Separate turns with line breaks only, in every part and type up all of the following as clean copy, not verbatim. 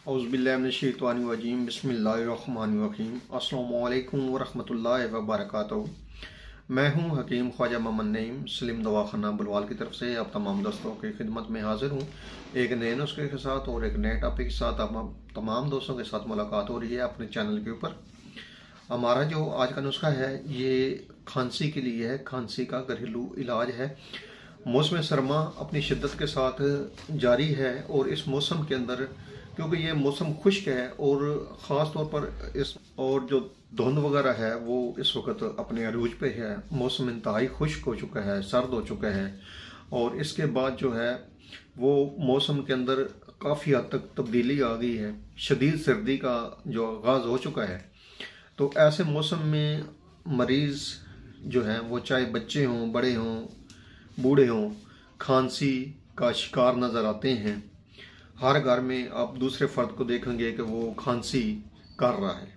औज़ुबिल्लाहिमिनश्शैतानिर्रजीम बिस्मिल्लाहिर्रहमानिर्रहीम अस्सलामुअलैकुम वरहमतुल्लाहि वबरकातुहू। मैं हूं हकीम ख्वाजा मोहम्मद नईम सलीम दवाखाना बुलवाल की तरफ से आप तमाम दोस्तों की खिदमत में हाजिर हूं एक नए नुस्खे के साथ और एक नए टॉपिक के साथ। आप तमाम दोस्तों के साथ मुलाकात हो रही है अपने चैनल के ऊपर। हमारा जो आज का नुस्खा है ये खांसी के लिए है। खांसी का घरेलू इलाज है। मौसम सरमा अपनी शिद्दत के साथ जारी है और इस मौसम के अंदर क्योंकि ये मौसम खुश्क है और ख़ास तौर पर इस और जो धुंध वगैरह है वो इस वक्त अपने अरूज पे है। मौसम इंतहाई खुश्क हो चुका है, सर्द हो चुका है और इसके बाद जो है वो मौसम के अंदर काफ़ी हद तक तब्दीली आ गई है। शदीद सर्दी का जो आगाज़ हो चुका है, तो ऐसे मौसम में मरीज़ जो हैं वो चाहे बच्चे हों, बड़े हों, बूढ़े हों, खांसी का शिकार नज़र आते हैं। हर घर में आप दूसरे फर्द को देखेंगे कि वो खांसी कर रहा है।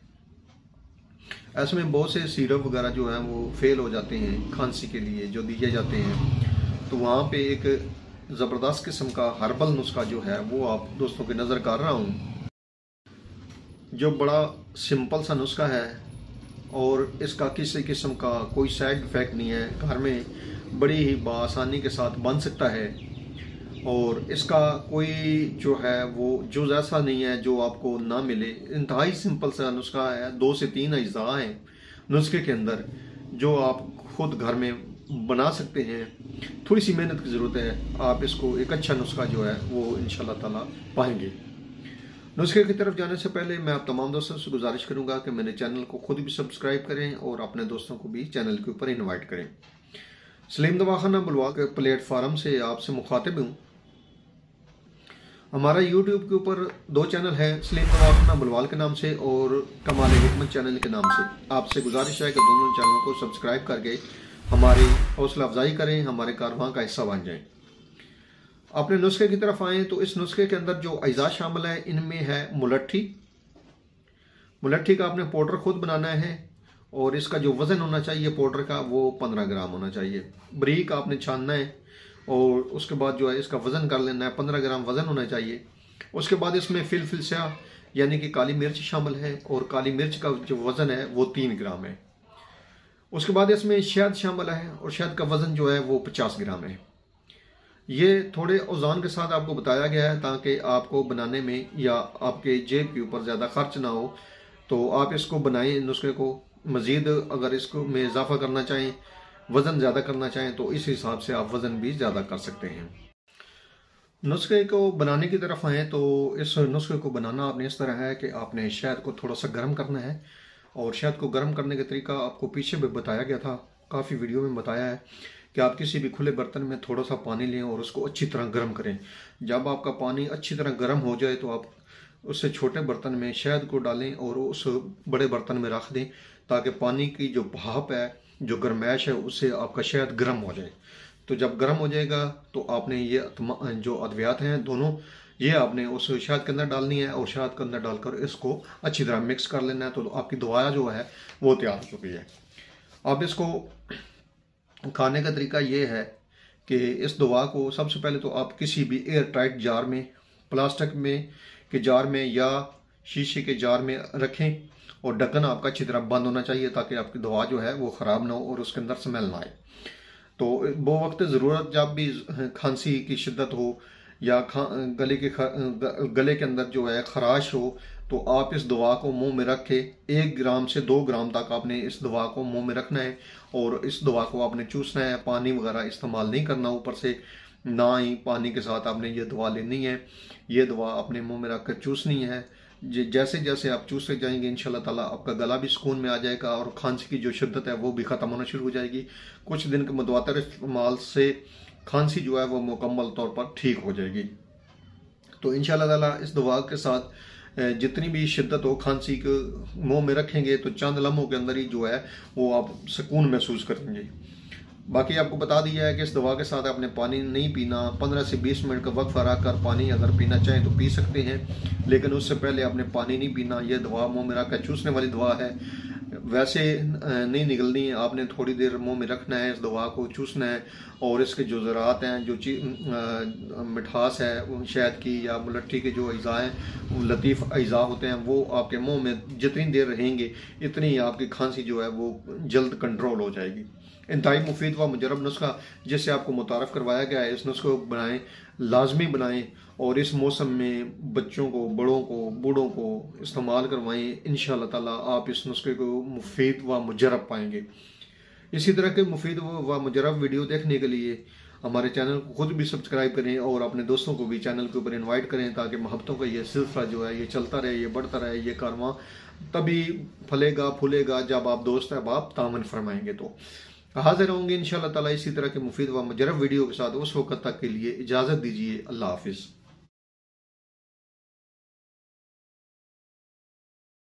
ऐसे में बहुत से सिरप वगैरह जो हैं वो फेल हो जाते हैं खांसी के लिए जो दिए जाते हैं। तो वहाँ पे एक ज़बरदस्त किस्म का हर्बल नुस्खा जो है वो आप दोस्तों की नज़र कर रहा हूँ, जो बड़ा सिंपल सा नुस्खा है और इसका किसी किस्म का कोई साइड इफ़ेक्ट नहीं है। घर में बड़ी ही बआसानी के साथ बन सकता है और इसका कोई जो है वो जुज़ ऐसा नहीं है जो आपको ना मिले। इंतहाई सिंपल सा नुस्खा है। 2 से 3 अज्जा हैं नुस्खे के अंदर जो आप खुद घर में बना सकते हैं। थोड़ी सी मेहनत की ज़रूरत है। आप इसको एक अच्छा नुस्खा जो है वो इंशाल्लाह ताला पाएंगे। नुस्खे की तरफ जाने से पहले मैं आप तमाम दोस्तों से गुजारिश करूंगा कि मेरे चैनल को खुद भी सब्सक्राइब करें और अपने दोस्तों को भी चैनल के ऊपर इन्वाइट करें। सलीम दवाखाना बुलवाल के प्लेटफार्म से आपसे मुखातिब हूँ। हमारा यूट्यूब के ऊपर 2 चैनल है, सलीम दवाखाना बुलवाल के नाम से और कमाल हिकमत चैनल के नाम से। आपसे गुजारिश है कि दोनों चैनलों को सब्सक्राइब करके हमारी हौसला अफजाई करें, हमारे कारवां का हिस्सा बन जाएं। अपने नुस्खे की तरफ आएँ तो इस नुस्खे के अंदर जो अज्जा शामिल है इनमें है मुलट्ठी। मुलट्ठी का आपने पाउडर खुद बनाना है और इसका जो वज़न होना चाहिए पाउडर का वो 15 ग्राम होना चाहिए। बारीक आपने छानना है और उसके बाद जो है इसका वज़न कर लेना है। 15 ग्राम वज़न होना चाहिए। उसके बाद इसमें फिलफिल स्याह यानी कि काली मिर्च शामिल है और काली मिर्च का जो वज़न है वो 3 ग्राम है। उसके बाद इसमें शहद शामिल है और शहद का वज़न जो है वो 50 ग्राम है। ये थोड़े औज़ान के साथ आपको बताया गया है ताकि आपको बनाने में या आपके जेब के ऊपर ज़्यादा खर्च ना हो। तो आप इसको बनाएं नुस्खे को। मज़ीद अगर इसको में इजाफा करना चाहें, वज़न ज़्यादा करना चाहें तो इस हिसाब से आप वज़न भी ज़्यादा कर सकते हैं। नुस्खे को बनाने की तरफ आएँ तो इस नुस्खे को बनाना आपने इस तरह है कि आपने शहद को थोड़ा सा गर्म करना है और शहद को गर्म करने का तरीका आपको पीछे भी बताया गया था, काफ़ी वीडियो में बताया है कि आप किसी भी खुले बर्तन में थोड़ा सा पानी लें और उसको अच्छी तरह गर्म करें। जब आपका पानी अच्छी तरह गर्म हो जाए तो आप उससे छोटे बर्तन में शहद को डालें और उस बड़े बर्तन में रख दें ताकि पानी की जो भाप है, जो गर्मैश है, उससे आपका शहद गर्म हो जाए। तो जब गर्म हो जाएगा तो आपने ये जो अद्वियात हैं दोनों ये आपने उस शहद के अंदर डालनी है और शहद के अंदर डालकर इसको अच्छी तरह मिक्स कर लेना है। तो आपकी दवा जो है वो तैयार हो चुकी है। अब इसको खाने का तरीका ये है कि इस दवा को सबसे पहले तो आप किसी भी एयर टाइट जार में, प्लास्टिक में के जार में या शीशे के जार में रखें और ढक्कन आपका अच्छी तरह बंद होना चाहिए ताकि आपकी दवा जो है वो ख़राब ना हो और उसके अंदर स्मेल ना आए। तो वो वक्त ज़रूरत जब भी खांसी की शिद्दत हो या गले के अंदर जो है खराश हो तो आप इस दवा को मुंह में रख के 1 ग्राम से 2 ग्राम तक आपने इस दवा को मुंह में रखना है और इस दवा को आपने चूसना है। पानी वगैरह इस्तेमाल नहीं करना ऊपर से, ना ही पानी के साथ आपने ये दवा लेनी है। ये दवा अपने मुंह में रख कर चूसनी है। जैसे जैसे आप चूसते जाएंगे इंशाल्लाह ताला आपका गला भी सुकून में आ जाएगा और खांसी की जो शिद्दत है वो भी ख़त्म होना शुरू हो जाएगी। कुछ दिन के मुतवातिर इस्तेमाल से खांसी जो है वो मुकम्मल तौर पर ठीक हो जाएगी। तो इंशाल्लाह ताला इस दवा के साथ जितनी भी शिद्दत हो खांसी को मुंह में रखेंगे तो चंद लम्हों के अंदर ही जो है वो आप सुकून महसूस करेंगे। बाकी आपको बता दिया है कि इस दवा के साथ आपने पानी नहीं पीना। 15 से 20 मिनट का वक्फा रखकर पानी अगर पीना चाहें तो पी सकते हैं, लेकिन उससे पहले आपने पानी नहीं पीना। यह दवा मुंह में रखकर चूसने वाली दवा है। वैसे नहीं निगलनी है, आपने थोड़ी देर मुंह में रखना है, इस दवा को चूसना है और इसके जो ज़रात हैं, जो मिठास है शहद की या मुलट्ठी के जो अज़ा हैं, लतीफ़ अज़ा होते हैं, वो आपके मुंह में जितनी देर रहेंगे इतनी आपकी खांसी जो है वो जल्द कंट्रोल हो जाएगी। इंतहाई मुफीद व मुजरब नुस्खा जिससे आपको मुतारफ़ करवाया गया है, इस नुस्खे को बनाएं, लाजमी बनाएं और इस मौसम में बच्चों को, बड़ों को, बूढ़ों को इस्तेमाल करवाएं। इंशाअल्लाह ताला आप इस नुस्खे को मुफीद व मुजरब पाएंगे। इसी तरह के मुफीद व मुजरब वीडियो देखने के लिए हमारे चैनल को खुद भी सब्सक्राइब करें और अपने दोस्तों को भी चैनल के ऊपर इनवाइट करें, ताकि मोहब्बतों का ये सिलसिला जो है ये चलता रहे, ये बढ़ता रहे। ये कारवां तभी फलेगा फूलेगा जब आप दोस्त अहबाब तामन फरमाएंगे। तो हाजिर होंगे इंशाअल्लाह ताला इसी तरह के मुफीद व मुजरब वीडियो के साथ। उस वक्त तक के लिए इजाज़त दीजिए। अल्लाह हाफिज़।